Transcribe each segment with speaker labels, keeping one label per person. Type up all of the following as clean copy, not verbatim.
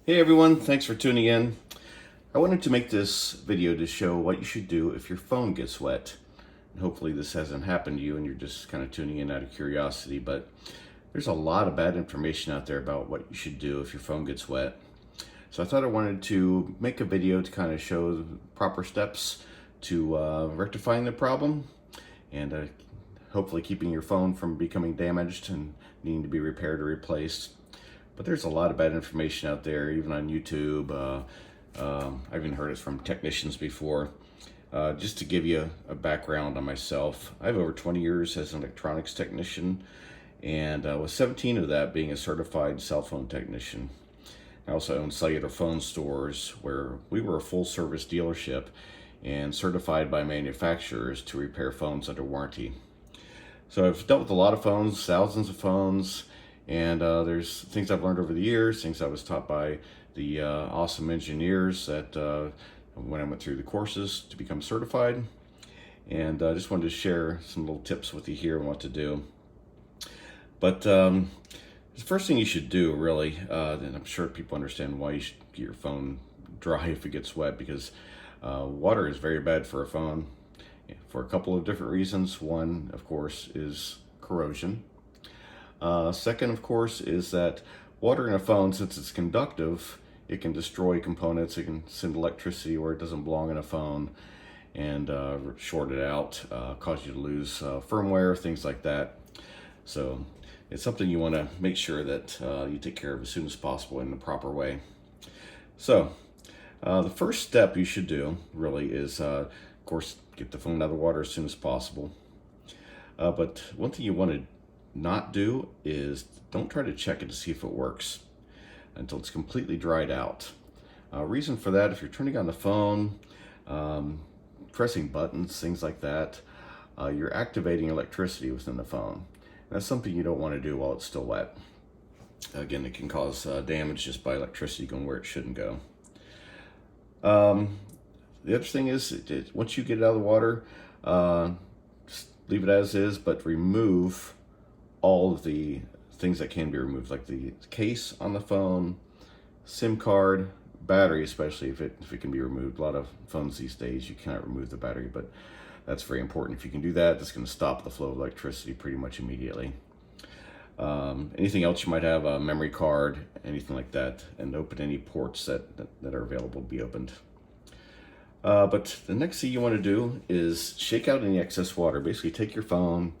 Speaker 1: Hey everyone, thanks for tuning in. I wanted to make this video to show what you should do if your phone gets wet. And hopefully this hasn't happened to you and you're just kind of tuning in out of curiosity, but there's a lot of bad information out there about what you should do if your phone gets wet. So I thought I wanted to make a video to kind of show the proper steps to rectifying the problem and hopefully keeping your phone from becoming damaged and needing to be repaired or replaced. But there's a lot of bad information out there, even on YouTube. I've even heard it from technicians before. Just to give you a background on myself, I have over 20 years as an electronics technician, and with 17 of that being a certified cell phone technician. I also own cellular phone stores where we were a full service dealership and certified by manufacturers to repair phones under warranty. So I've dealt with a lot of phones, thousands of phones, and there's things I've learned over the years, things I was taught by the awesome engineers that when I went through the courses to become certified. And I just wanted to share some little tips with you here on what to do. But the first thing you should do, really, and I'm sure people understand why you should get your phone dry if it gets wet, because water is very bad for a phone for a couple of different reasons. One, of course, is corrosion. Second, of course, is that water in a phone, since it's conductive, it can destroy components. It can send electricity where it doesn't belong in a phone and short it out, cause you to lose firmware, things like that. So it's something you want to make sure that you take care of as soon as possible in the proper way. So the first step you should do really is, of course, get the phone out of the water as soon as possible. But one thing you want to not do is don't try to check it to see if it works until it's completely dried out. Reason for that, if you're turning on the phone, pressing buttons, things like that, you're activating electricity within the phone. And that's something you don't want to do while it's still wet. Again, it can cause damage just by electricity going where it shouldn't go. The other thing is, once you get it out of the water, just leave it as is, but remove all of the things that can be removed, like the case on the phone, SIM card, battery, especially if it can be removed. A lot of phones these days you cannot remove the battery, but that's very important. If you can do that, that's going to stop the flow of electricity pretty much immediately. Anything else you might have, a memory card, anything like that, and open any ports that are available to be opened. But the next thing you want to do is shake out any excess water. Basically take your phone,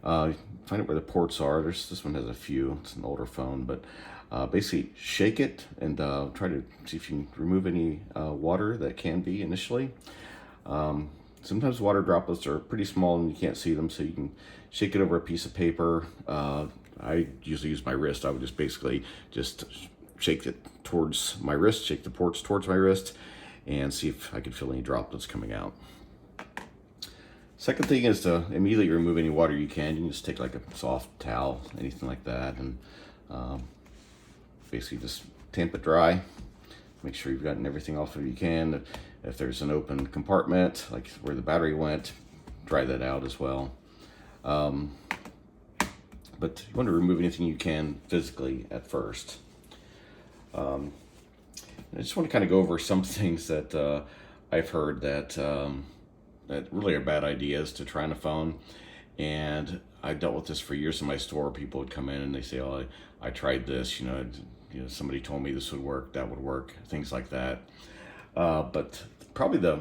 Speaker 1: find out where the ports are. This one has a few, it's an older phone, but basically shake it and try to see if you can remove any water that can be initially. Sometimes water droplets are pretty small and you can't see them, so you can shake it over a piece of paper. I usually use my wrist. I would just basically just shake it towards my wrist, shake the ports towards my wrist, and see if I can feel any droplets coming out. Second thing is to immediately remove any water you can. You can just take like a soft towel, anything like that, and basically just tamp it dry. Make sure you've gotten everything off if you can. If there's an open compartment, like where the battery went, dry that out as well. But you want to remove anything you can physically at first. I just want to kind of go over some things that I've heard that really are bad ideas to try on a phone. And I dealt with this for years in my store. People would come in and they say, "Oh, I tried this. Somebody told me this would work, that would work," things like that. But probably the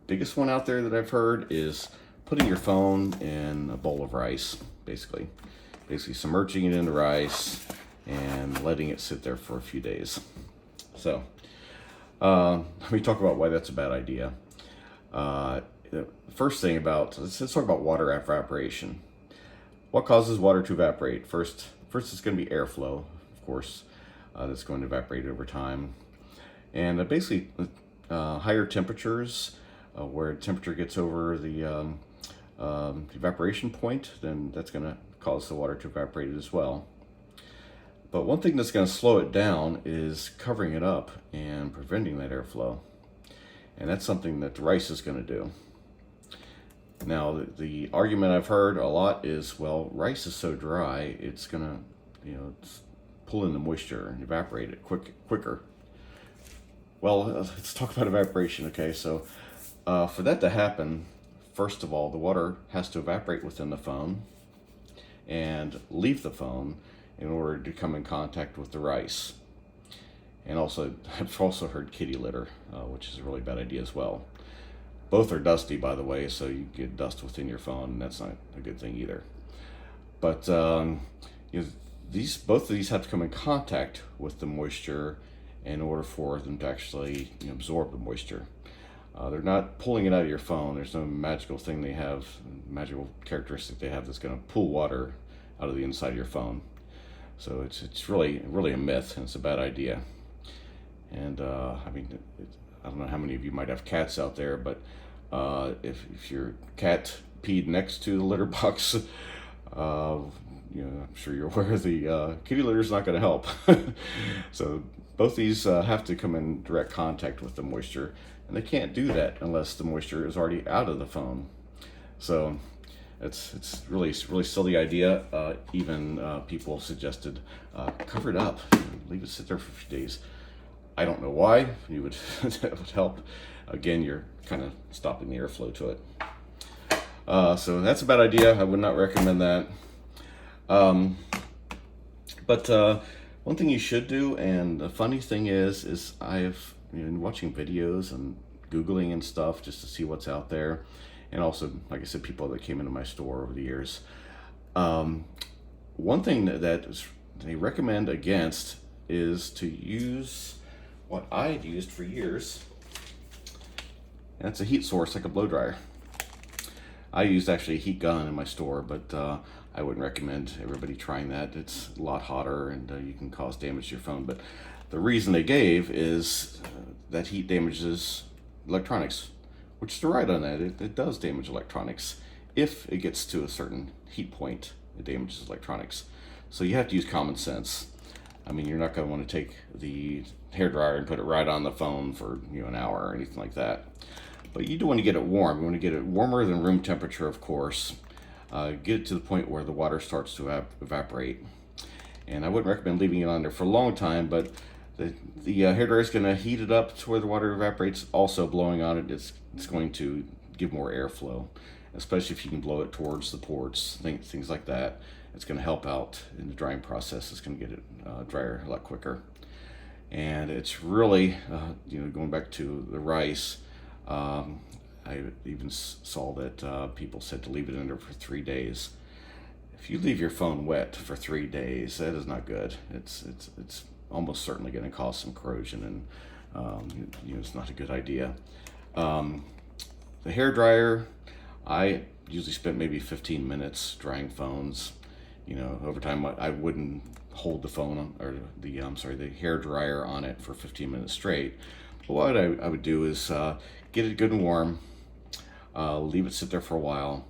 Speaker 1: biggest one out there that I've heard is putting your phone in a bowl of rice, basically submerging it in the rice and letting it sit there for a few days. So let me talk about why that's a bad idea. The first thing let's talk about water evaporation. What causes water to evaporate? First it's going to be airflow, of course, that's going to evaporate over time. And basically higher temperatures, where temperature gets over the evaporation point, then that's going to cause the water to evaporate as well. But one thing that's going to slow it down is covering it up and preventing that airflow. And that's something that the rice is going to do. Now, the argument I've heard a lot is, well, rice is so dry, it's going to, pull in the moisture and evaporate it quicker. Well, let's talk about evaporation. Okay, so for that to happen, first of all, the water has to evaporate within the phone and leave the phone in order to come in contact with the rice. And also, I've also heard kitty litter, which is a really bad idea as well. Both are dusty, by the way, so you get dust within your phone, and that's not a good thing either. But you know, both of these have to come in contact with the moisture in order for them to actually absorb the moisture. They're not pulling it out of your phone. There's no magical thing they have, magical characteristic they have that's going to pull water out of the inside of your phone. So it's really a myth, and it's a bad idea. And I mean, I don't know how many of you might have cats out there, but if your cat peed next to the litter box, I'm sure you're aware the kitty litter is not going to help. So both these have to come in direct contact with the moisture, and they can't do that unless the moisture is already out of the phone. So it's really silly idea. Even people suggested cover it up, leave it sit there for a few days. I don't know why you would that would help. Again, you're kind of stopping the airflow to it. So that's a bad idea. I would not recommend that. But one thing you should do, and the funny thing is I've been watching videos and Googling and stuff just to see what's out there. And also, like I said, people that came into my store over the years. One thing that they recommend against is to use what I'd used for years. And it's a heat source, like a blow dryer. I used actually a heat gun in my store, but I wouldn't recommend everybody trying that. It's a lot hotter, and you can cause damage to your phone. But the reason they gave is that heat damages electronics, which they're right on that. It does damage electronics. If it gets to a certain heat point, it damages electronics. So you have to use common sense. I mean, you're not going to want to take the hairdryer and put it right on the phone for an hour or anything like that. But you do want to get it warm. You want to get it warmer than room temperature, of course. Get it to the point where the water starts to evaporate. And I wouldn't recommend leaving it on there for a long time, but the hairdryer is going to heat it up to where the water evaporates. Also, blowing on it, it's going to give more airflow, especially if you can blow it towards the ports, things like that. It's going to help out in the drying process. It's going to get it drier a lot quicker. And it's really, going back to the rice, I even saw that people said to leave it in there for 3 days. If you leave your phone wet for 3 days, that is not good. It's almost certainly going to cause some corrosion, and it's not a good idea. The hairdryer, I usually spent maybe 15 minutes drying phones. Over time, I wouldn't hold the phone or the hairdryer on it for 15 minutes straight. But what I would do is get it good and warm, leave it sit there for a while,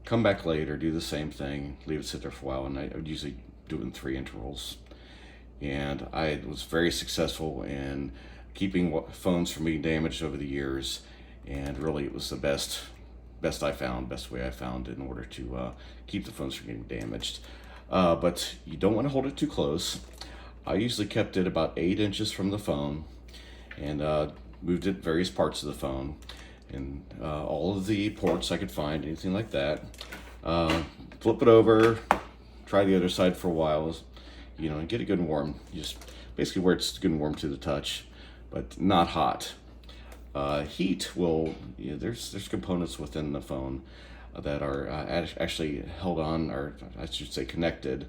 Speaker 1: come back later, do the same thing, leave it sit there for a while, and I would usually do it in 3 intervals. And I was very successful in keeping phones from being damaged over the years, and really it was the best way I found in order to keep the phones from getting damaged. But you don't want to hold it too close. I usually kept it about 8 inches from the phone, and moved it various parts of the phone, and all of the ports I could find, anything like that. Flip it over, try the other side for a while, and get it good and warm. Just basically where it's good and warm to the touch, but not hot. Heat will, there's components within the phone that are actually held on, or I should say connected,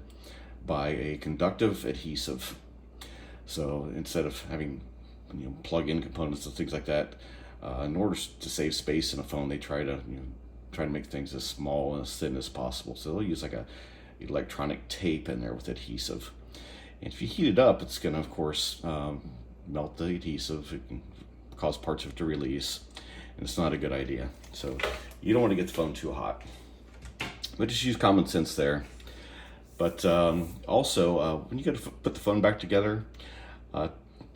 Speaker 1: by a conductive adhesive. So instead of having plug-in components and things like that, in order to save space in a phone, they try to make things as small and as thin as possible. So they'll use like a electronic tape in there with adhesive. And if you heat it up, it's going to, of course, melt the adhesive. It can cause parts of it to release, and it's not a good idea. So you don't want to get the phone too hot. But just use common sense there. But also, when you go to put the phone back together,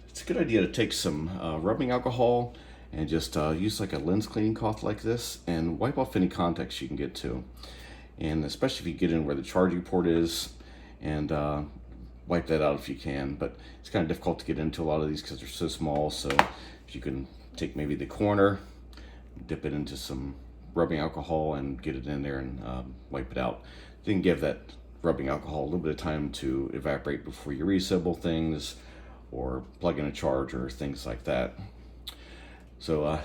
Speaker 1: it's a good idea to take some rubbing alcohol and just use like a lens cleaning cloth like this and wipe off any contacts you can get to. And especially if you get in where the charging port is, and wipe that out if you can, but it's kind of difficult to get into a lot of these because they're so small. So if you can take maybe the corner, dip it into some rubbing alcohol and get it in there and wipe it out. Then give that rubbing alcohol a little bit of time to evaporate before you reassemble things or plug in a charger, things like that. So,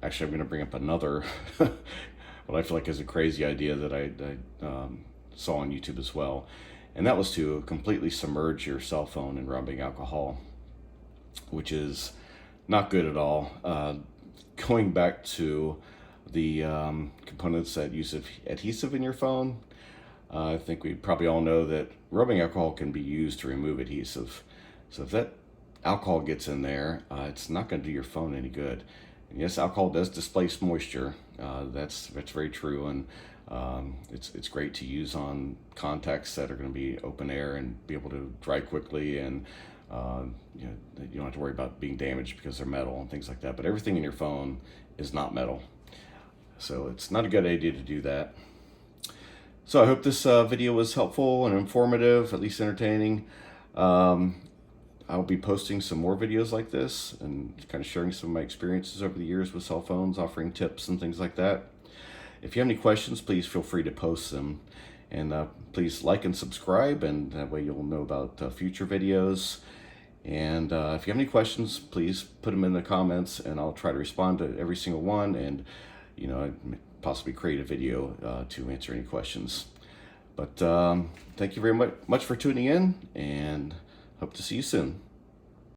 Speaker 1: actually I'm going to bring up another, what I feel like is a crazy idea that I saw on YouTube as well. And that was to completely submerge your cell phone in rubbing alcohol, which is not good at all. Going back to the components that use adhesive in your phone, I think we probably all know that rubbing alcohol can be used to remove adhesive. So if that alcohol gets in there, it's not going to do your phone any good. And yes, alcohol does displace moisture. That's very true, and it's great to use on contacts that are going to be open air and be able to dry quickly, and you don't have to worry about being damaged because they're metal and things like that. But everything in your phone is not metal, so it's not a good idea to do that. So I hope this video was helpful and informative, at least entertaining. I'll be posting some more videos like this and kind of sharing some of my experiences over the years with cell phones, offering tips and things like that. If you have any questions, please feel free to post them. And please like and subscribe, and that way you'll know about future videos. And if you have any questions, please put them in the comments, and I'll try to respond to every single one, and possibly create a video to answer any questions. But thank you very much for tuning in, and hope to see you soon.